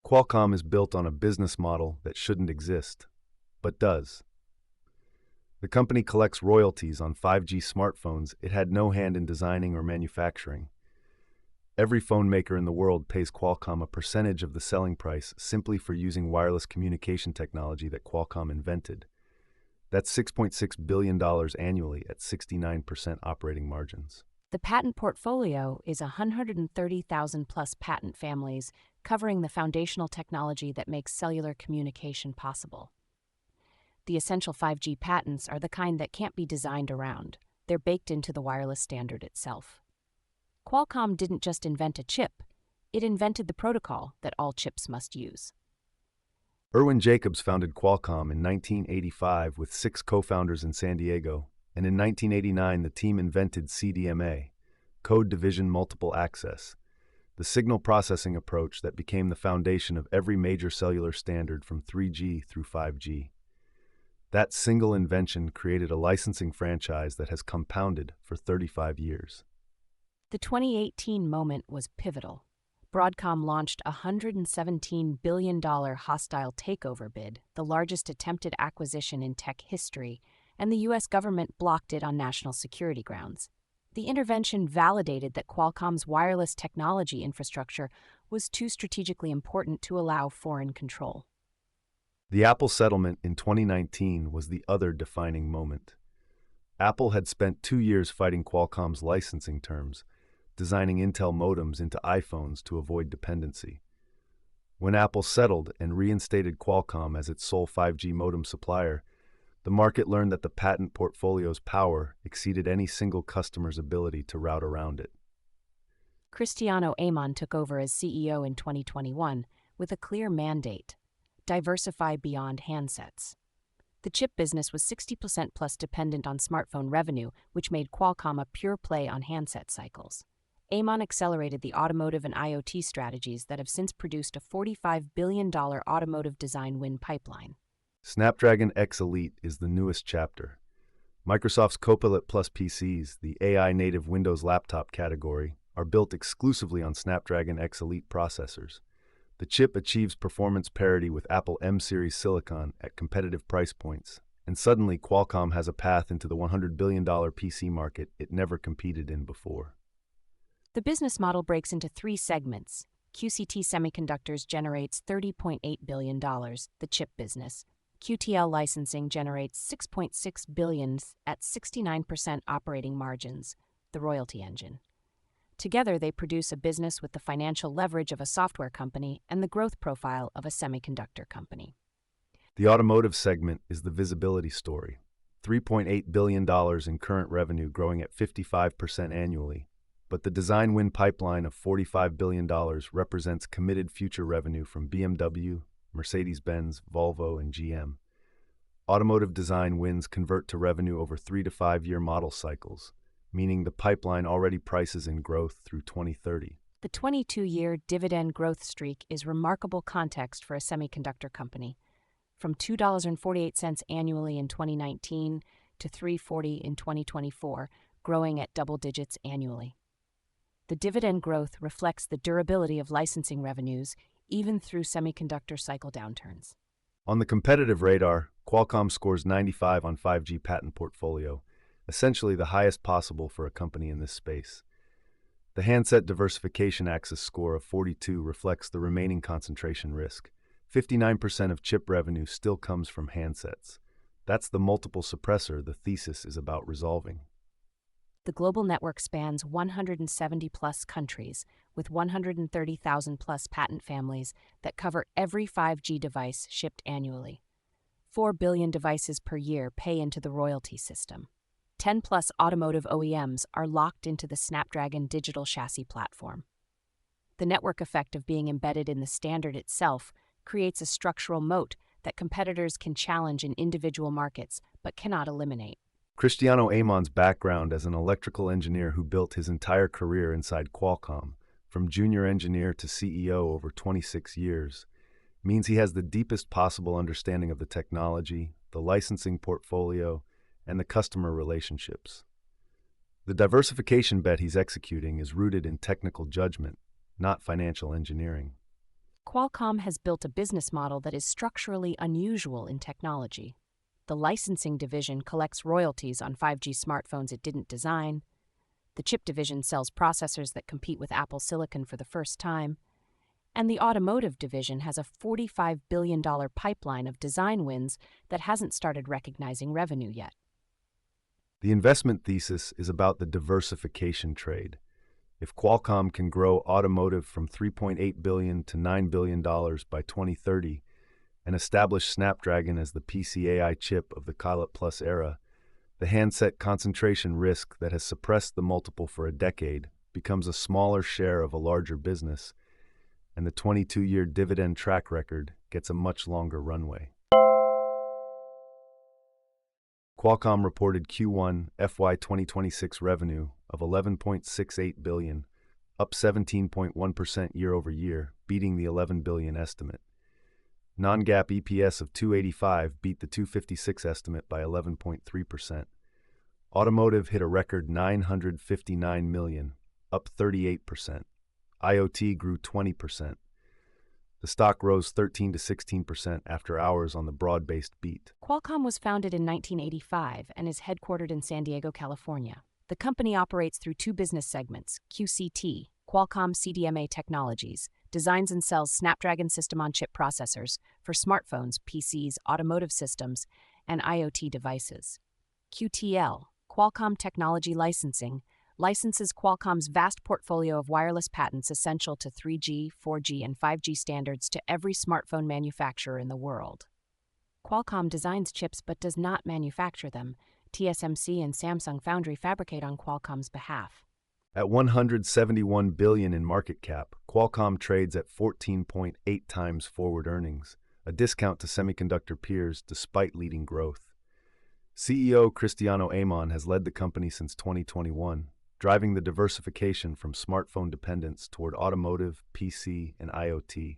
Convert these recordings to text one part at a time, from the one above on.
Qualcomm is built on a business model that shouldn't exist, but does. The company collects royalties on 5G smartphones it had no hand in designing or manufacturing. Every phone maker in the world pays Qualcomm a percentage of the selling price simply for using wireless communication technology that Qualcomm invented. That's $6.6 billion annually at 69% operating margins. The patent portfolio is 130,000 plus patent families covering the foundational technology that makes cellular communication possible. The essential 5G patents are the kind that can't be designed around. They're baked into the wireless standard itself. Qualcomm didn't just invent a chip, it invented the protocol that all chips must use. Irwin Jacobs founded Qualcomm in 1985 with 6 co-founders in San Diego, and in 1989 the team invented CDMA, Code Division Multiple Access, the signal processing approach that became the foundation of every major cellular standard from 3G through 5G. That single invention created a licensing franchise that has compounded for 35 years. The 2018 moment was pivotal. Broadcom launched a $117 billion hostile takeover bid, the largest attempted acquisition in tech history, and the U.S. government blocked it on national security grounds. The intervention validated that Qualcomm's wireless technology infrastructure was too strategically important to allow foreign control. The Apple settlement in 2019 was the other defining moment. Apple had spent 2 years fighting Qualcomm's licensing terms, designing Intel modems into iPhones to avoid dependency. When Apple settled and reinstated Qualcomm as its sole 5G modem supplier, the market learned that the patent portfolio's power exceeded any single customer's ability to route around it. Cristiano Amon took over as CEO in 2021 with a clear mandate: diversify beyond handsets. The chip business was 60% plus dependent on smartphone revenue, which made Qualcomm a pure play on handset cycles. Amon accelerated the automotive and IoT strategies that have since produced a $45 billion automotive design win pipeline. Snapdragon X Elite is the newest chapter. Microsoft's Copilot Plus PCs, the AI-native Windows laptop category, are built exclusively on Snapdragon X Elite processors. The chip achieves performance parity with Apple M-series silicon at competitive price points, and suddenly Qualcomm has a path into the $100 billion PC market it never competed in before. The business model breaks into 3 segments. QCT Semiconductors generates $30.8 billion, the chip business. QTL Licensing generates $6.6 billion at 69% operating margins, the royalty engine. Together, they produce a business with the financial leverage of a software company and the growth profile of a semiconductor company. The automotive segment is the visibility story. $3.8 billion in current revenue growing at 55% annually. But the design win pipeline of $45 billion represents committed future revenue from BMW, Mercedes-Benz, Volvo, and GM. Automotive design wins convert to revenue over 3 to 5 year model cycles, meaning the pipeline already prices in growth through 2030. The 22-year dividend growth streak is remarkable context for a semiconductor company. From $2.48 annually in 2019 to $3.40 in 2024, growing at double digits annually. The dividend growth reflects the durability of licensing revenues, even through semiconductor cycle downturns. On the competitive radar, Qualcomm scores 95 on 5G patent portfolio, essentially the highest possible for a company in this space. The handset diversification axis score of 42 reflects the remaining concentration risk. 59% of chip revenue still comes from handsets. That's the multiple suppressor the thesis is about resolving. The global network spans 170 plus countries, with 130,000 plus patent families that cover every 5G device shipped annually. 4 billion devices per year pay into the royalty system. 10 plus automotive OEMs are locked into the Snapdragon digital chassis platform. The network effect of being embedded in the standard itself creates a structural moat that competitors can challenge in individual markets but cannot eliminate. Cristiano Amon's background as an electrical engineer who built his entire career inside Qualcomm, from junior engineer to CEO over 26 years, means he has the deepest possible understanding of the technology, the licensing portfolio, and the customer relationships. The diversification bet he's executing is rooted in technical judgment, not financial engineering. Qualcomm has built a business model that is structurally unusual in technology. The licensing division collects royalties on 5G smartphones it didn't design. The chip division sells processors that compete with Apple Silicon for the first time. And the automotive division has a $45 billion pipeline of design wins that hasn't started recognizing revenue yet. The investment thesis is about the diversification trade. If Qualcomm can grow automotive from $3.8 billion to $9 billion by 2030 and establish Snapdragon as the PC AI chip of the Pilot Plus era, the handset concentration risk that has suppressed the multiple for a decade becomes a smaller share of a larger business, and the 22-year dividend track record gets a much longer runway. Qualcomm reported Q1 FY2026 revenue of $11.68 billion, up 17.1% year-over-year, beating the $11 billion estimate. Non-GAAP EPS of $2.85 beat the $2.56 estimate by 11.3%. Automotive hit a record $959 million, up 38%. IoT grew 20%. The stock rose 13 to 16% after hours on the broad-based beat. Qualcomm was founded in 1985 and is headquartered in San Diego, California. The company operates through two business segments: QCT, Qualcomm CDMA Technologies, designs and sells Snapdragon system-on-chip processors for smartphones, PCs, automotive systems, and IoT devices. QTL, Qualcomm Technology Licensing, licenses Qualcomm's vast portfolio of wireless patents essential to 3G, 4G, and 5G standards to every smartphone manufacturer in the world. Qualcomm designs chips but does not manufacture them. TSMC and Samsung Foundry fabricate on Qualcomm's behalf. At $171 billion in market cap, Qualcomm trades at 14.8 times forward earnings, a discount to semiconductor peers despite leading growth. CEO Cristiano Amon has led the company since 2021, driving the diversification from smartphone dependence toward automotive, PC, and IoT.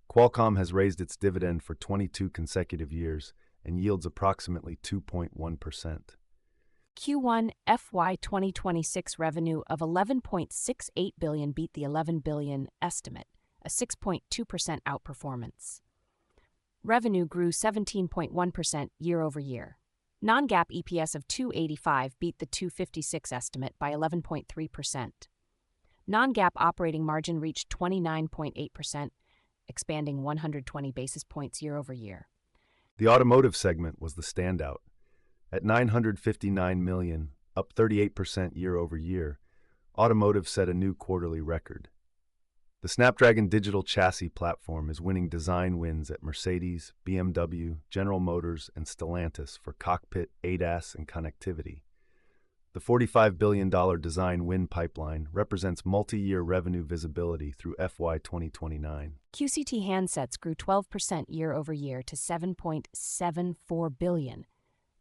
Qualcomm has raised its dividend for 22 consecutive years and yields approximately 2.1%. Q1 FY2026 revenue of $11.68 billion beat the $11 billion estimate, a 6.2% outperformance. Revenue grew 17.1% year-over-year. Non-GAAP EPS of $2.85 beat the $2.56 estimate by 11.3%. Non-GAAP operating margin reached 29.8%, expanding 120 basis points year-over-year. The automotive segment was the standout. At $959 million, up 38% year-over-year, automotive set a new quarterly record. The Snapdragon digital chassis platform is winning design wins at Mercedes, BMW, General Motors, and Stellantis for cockpit, ADAS, and connectivity. The $45 billion design win pipeline represents multi-year revenue visibility through FY 2029. QCT handsets grew 12% year-over-year to $7.74 billion,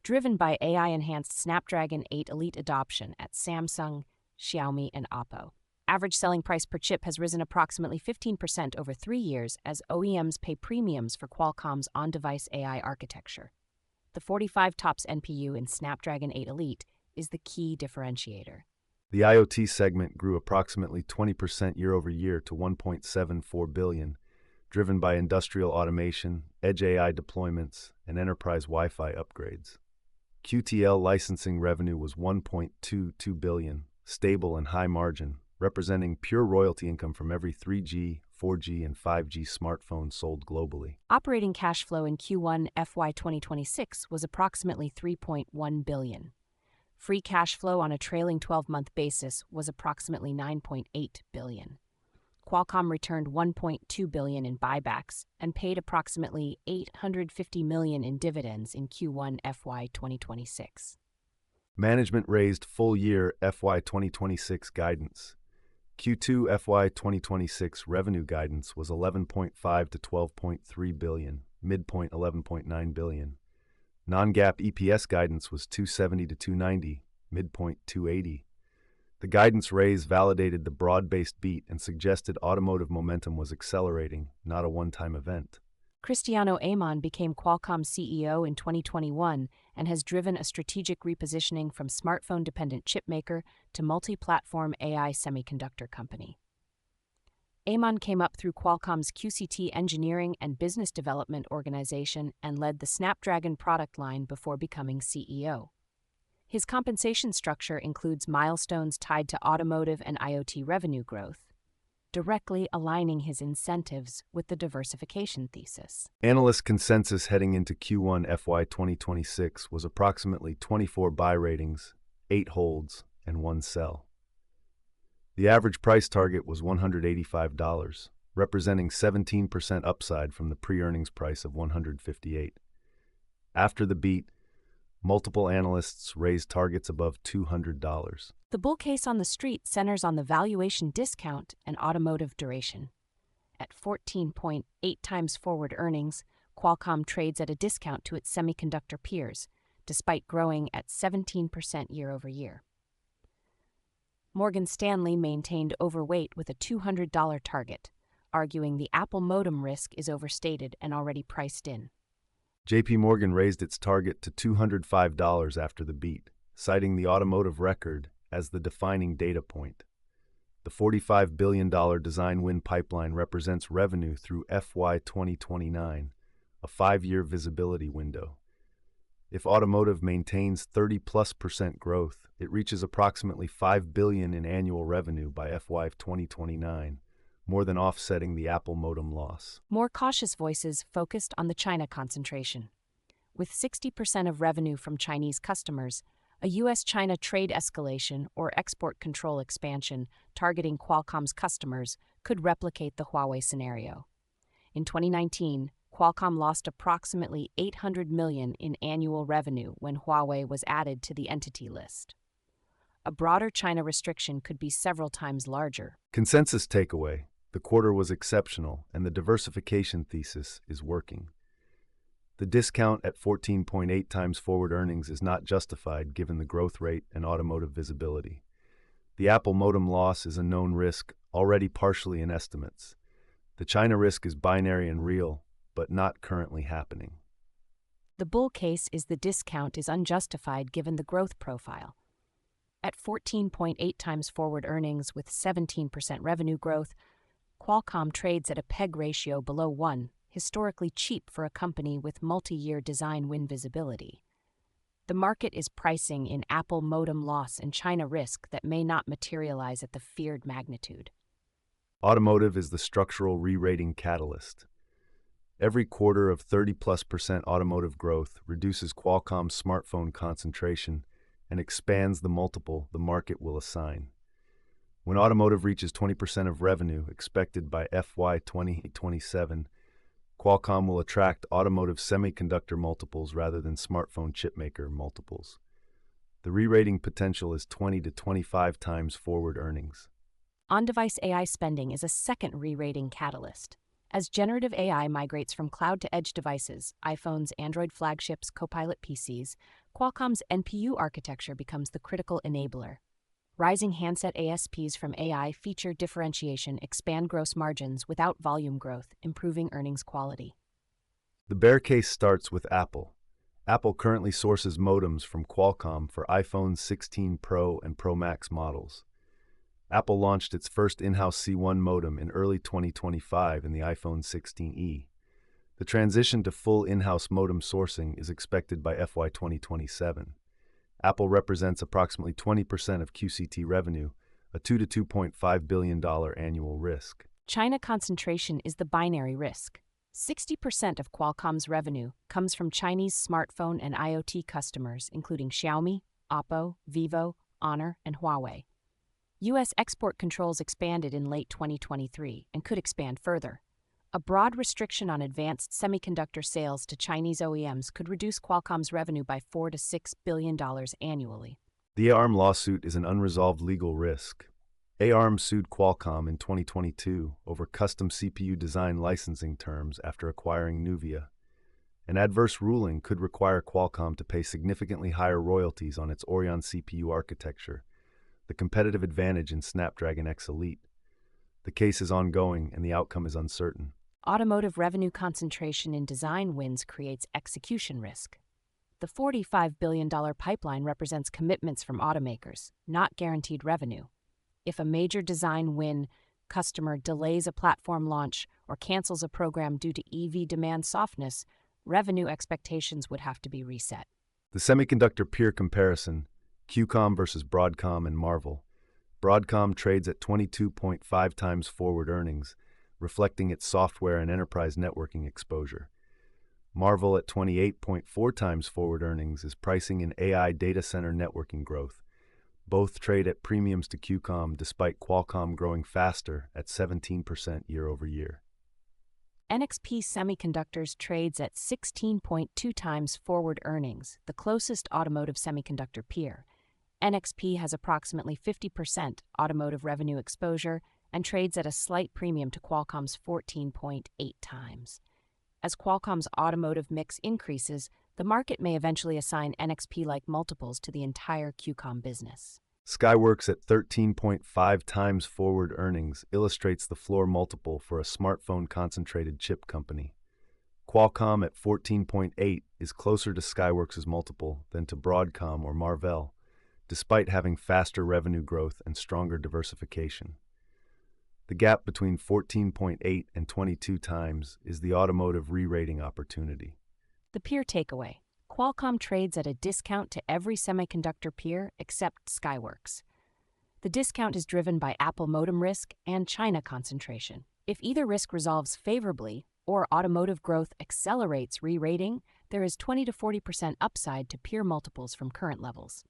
driven by AI-enhanced Snapdragon 8 Elite adoption at Samsung, Xiaomi, and Oppo. Average selling price per chip has risen approximately 15% over 3 years as OEMs pay premiums for Qualcomm's on-device AI architecture. The 45 TOPS NPU in Snapdragon 8 Elite is the key differentiator. The IoT segment grew approximately 20% year-over-year to $1.74 billion, driven by industrial automation, edge AI deployments, and enterprise Wi-Fi upgrades. QTL licensing revenue was $1.22 billion, stable and high margin, representing pure royalty income from every 3G, 4G, and 5G smartphone sold globally. Operating cash flow in Q1 FY2026 was approximately $3.1 billion. Free cash flow on a trailing 12-month basis was approximately $9.8 billion. Qualcomm returned $1.2 billion in buybacks and paid approximately $850 million in dividends in Q1 FY2026. Management raised full-year FY 2026 guidance. Q2 FY 2026 revenue guidance was $11.5 to $12.3 billion, midpoint $11.9 billion. Non-GAAP EPS guidance was $2.70 to $2.90, midpoint $2.80. The guidance raise validated the broad-based beat and suggested automotive momentum was accelerating, not a one-time event. Cristiano Amon became Qualcomm's CEO in 2021 and has driven a strategic repositioning from smartphone-dependent chipmaker to multi-platform AI semiconductor company. Amon came up through Qualcomm's QCT engineering and business development organization and led the Snapdragon product line before becoming CEO. His compensation structure includes milestones tied to automotive and IoT revenue growth, directly aligning his incentives with the diversification thesis. Analyst consensus heading into Q1 FY2026 was approximately 24 buy ratings, 8 holds, and 1 sell. The average price target was $185, representing 17% upside from the pre-earnings price of $158. After the beat, multiple analysts raised targets above $200. The bull case on the street centers on the valuation discount and automotive duration. At 14.8 times forward earnings, Qualcomm trades at a discount to its semiconductor peers, despite growing at 17% year-over-year. Morgan Stanley maintained overweight with a $200 target, arguing the Apple modem risk is overstated and already priced in. JP Morgan raised its target to $205 after the beat, citing the automotive record as the defining data point. The $45 billion design win pipeline represents revenue through FY 2029, a 5-year visibility window. If automotive maintains 30+% growth, it reaches approximately $5 billion in annual revenue by FY 2029, more than offsetting the Apple modem loss. More cautious voices focused on the China concentration. With 60% of revenue from Chinese customers, a U.S.-China trade escalation or export control expansion targeting Qualcomm's customers could replicate the Huawei scenario. In 2019, Qualcomm lost approximately $800 million in annual revenue when Huawei was added to the entity list. A broader China restriction could be several times larger. Consensus takeaway: the quarter was exceptional, and the diversification thesis is working. The discount at 14.8 times forward earnings is not justified given the growth rate and automotive visibility. The Apple modem loss is a known risk, already partially in estimates. The China risk is binary and real, but not currently happening. The bull case is the discount is unjustified given the growth profile. At 14.8 times forward earnings with 17% revenue growth, Qualcomm trades at a PEG ratio below 1, historically cheap for a company with multi-year design win visibility. The market is pricing in Apple modem loss and China risk that may not materialize at the feared magnitude. Automotive is the structural re-rating catalyst. Every quarter of 30+% automotive growth reduces Qualcomm's smartphone concentration and expands the multiple the market will assign. When automotive reaches 20% of revenue expected by FY 2027, Qualcomm will attract automotive semiconductor multiples rather than smartphone chipmaker multiples. The re-rating potential is 20 to 25 times forward earnings. On-device AI spending is a second re-rating catalyst. As generative AI migrates from cloud to edge devices, iPhones, Android flagships, Copilot PCs, Qualcomm's NPU architecture becomes the critical enabler. Rising handset ASPs from AI feature differentiation, expand gross margins without volume growth, improving earnings quality. The bear case starts with Apple. Apple currently sources modems from Qualcomm for iPhone 16 Pro and Pro Max models. Apple launched its first in-house C1 modem in early 2025 in the iPhone 16e. The transition to full in-house modem sourcing is expected by FY 2027. Apple represents approximately 20% of QCT revenue, a $2 to $2.5 billion annual risk. China concentration is the binary risk. 60% of Qualcomm's revenue comes from Chinese smartphone and IoT customers, including Xiaomi, Oppo, Vivo, Honor, and Huawei. U.S. export controls expanded in late 2023 and could expand further. A broad restriction on advanced semiconductor sales to Chinese OEMs could reduce Qualcomm's revenue by $4 to $6 billion annually. The ARM lawsuit is an unresolved legal risk. ARM sued Qualcomm in 2022 over custom CPU design licensing terms after acquiring Nuvia. An adverse ruling could require Qualcomm to pay significantly higher royalties on its Orion CPU architecture, the competitive advantage in Snapdragon X Elite. The case is ongoing and the outcome is uncertain. Automotive revenue concentration in design wins creates execution risk. The $45 billion pipeline represents commitments from automakers, not guaranteed revenue. If a major design win customer delays a platform launch or cancels a program due to EV demand softness, revenue expectations would have to be reset. The semiconductor peer comparison, QCOM versus Broadcom and Marvell. Broadcom trades at 22.5 times forward earnings, reflecting its software and enterprise networking exposure. Marvell at 28.4 times forward earnings is pricing in AI data center networking growth. Both trade at premiums to QCOM despite Qualcomm growing faster at 17% year over year. NXP Semiconductors trades at 16.2 times forward earnings, the closest automotive semiconductor peer. NXP has approximately 50% automotive revenue exposure and trades at a slight premium to Qualcomm's 14.8 times. As Qualcomm's automotive mix increases, the market may eventually assign NXP-like multiples to the entire QCOM business. Skyworks at 13.5 times forward earnings illustrates the floor multiple for a smartphone-concentrated chip company. Qualcomm at 14.8 is closer to Skyworks' multiple than to Broadcom or Marvell, despite having faster revenue growth and stronger diversification. The gap between 14.8 and 22 times is the automotive re-rating opportunity. The peer takeaway. Qualcomm trades at a discount to every semiconductor peer except Skyworks. The discount is driven by Apple modem risk and China concentration. If either risk resolves favorably or automotive growth accelerates re-rating, there is 20 to 40% upside to peer multiples from current levels.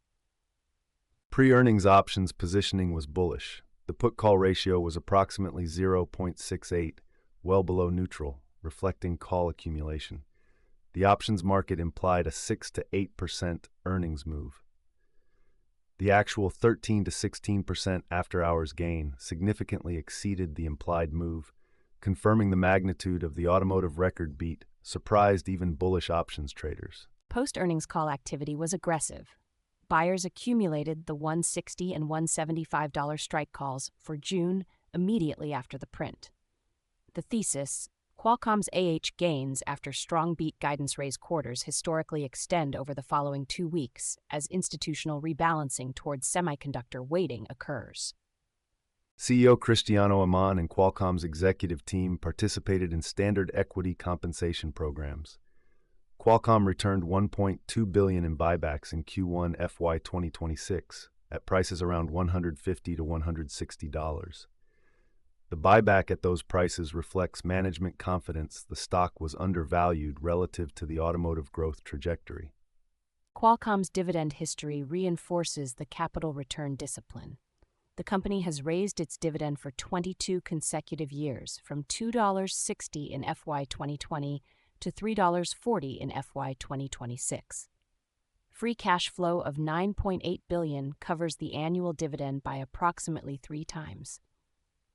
Pre-earnings options positioning was bullish. The put-call ratio was approximately 0.68, well below neutral, reflecting call accumulation. The options market implied a 6 to 8% earnings move. The actual 13 to 16% after-hours gain significantly exceeded the implied move, confirming the magnitude of the automotive record beat surprised even bullish options traders. Post-earnings call activity was aggressive. Buyers accumulated the $160 and $175 strike calls for June immediately after the print. The thesis: Qualcomm's gains after strong beat guidance raise quarters historically extend over the following 2 weeks as institutional rebalancing towards semiconductor weighting occurs. CEO Cristiano Amon and Qualcomm's executive team participated in standard equity compensation programs. Qualcomm returned $1.2 billion in buybacks in Q1 FY2026 at prices around $150 to $160. The buyback at those prices reflects management confidence the stock was undervalued relative to the automotive growth trajectory. Qualcomm's dividend history reinforces the capital return discipline. The company has raised its dividend for 22 consecutive years, from $2.60 in FY 2020 to $3.40 in FY 2026. Free cash flow of $9.8 billion covers the annual dividend by approximately 3 times.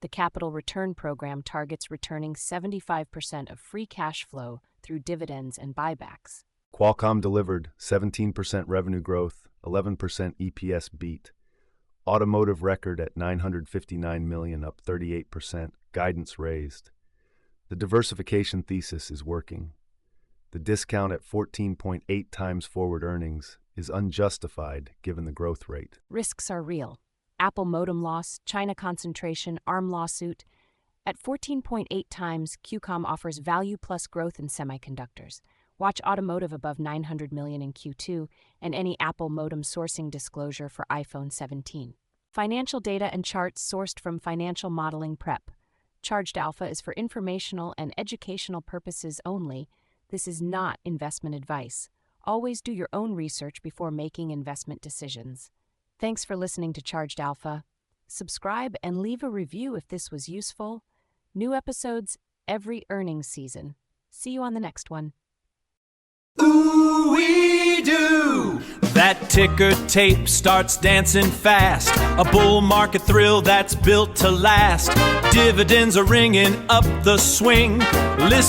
The capital return program targets returning 75% of free cash flow through dividends and buybacks. Qualcomm delivered 17% revenue growth, 11% EPS beat. Automotive record at $959 million, up 38%, guidance raised. The diversification thesis is working. The discount at 14.8 times forward earnings is unjustified given the growth rate. Risks are real. Apple modem loss, China concentration, ARM lawsuit. At 14.8 times, QCOM offers value plus growth in semiconductors. Watch automotive above $900 million in Q2 and any Apple modem sourcing disclosure for iPhone 17. Financial data and charts sourced from Financial Modeling Prep. Charged Alpha is for informational and educational purposes only. This is not investment advice. Always do your own research before making investment decisions. Thanks for listening to Charged Alpha. Subscribe and leave a review if this was useful. New episodes every earnings season. See you on the next one. Ooh-wee-doo! That ticker tape starts dancing fast. A bull market thrill that's built to last. Dividends are ringing up the swing. Listen.